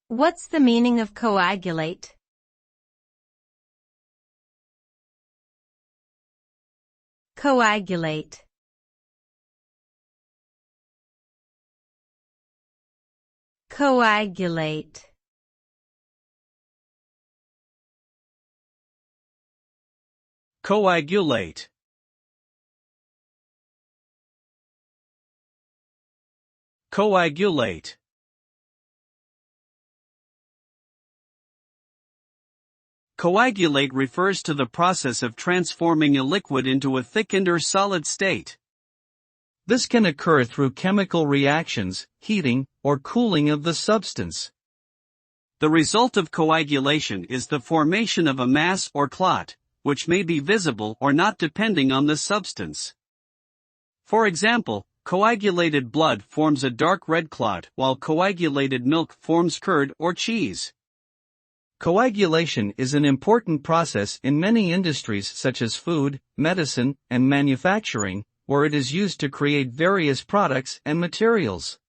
What's the meaning of coagulate? Coagulate. Coagulate. Coagulate. Coagulate. Coagulate refers to the process of transforming a liquid into a thickened or solid state. This can occur through chemical reactions, heating, or cooling of the substance. The result of coagulation is the formation of a mass or clot, which may be visible or not depending on the substance. For example, coagulated blood forms a dark red clot while coagulated milk forms curd or cheese. Coagulation is an important process in many industries such as food, medicine, and manufacturing, where it is used to create various products and materials.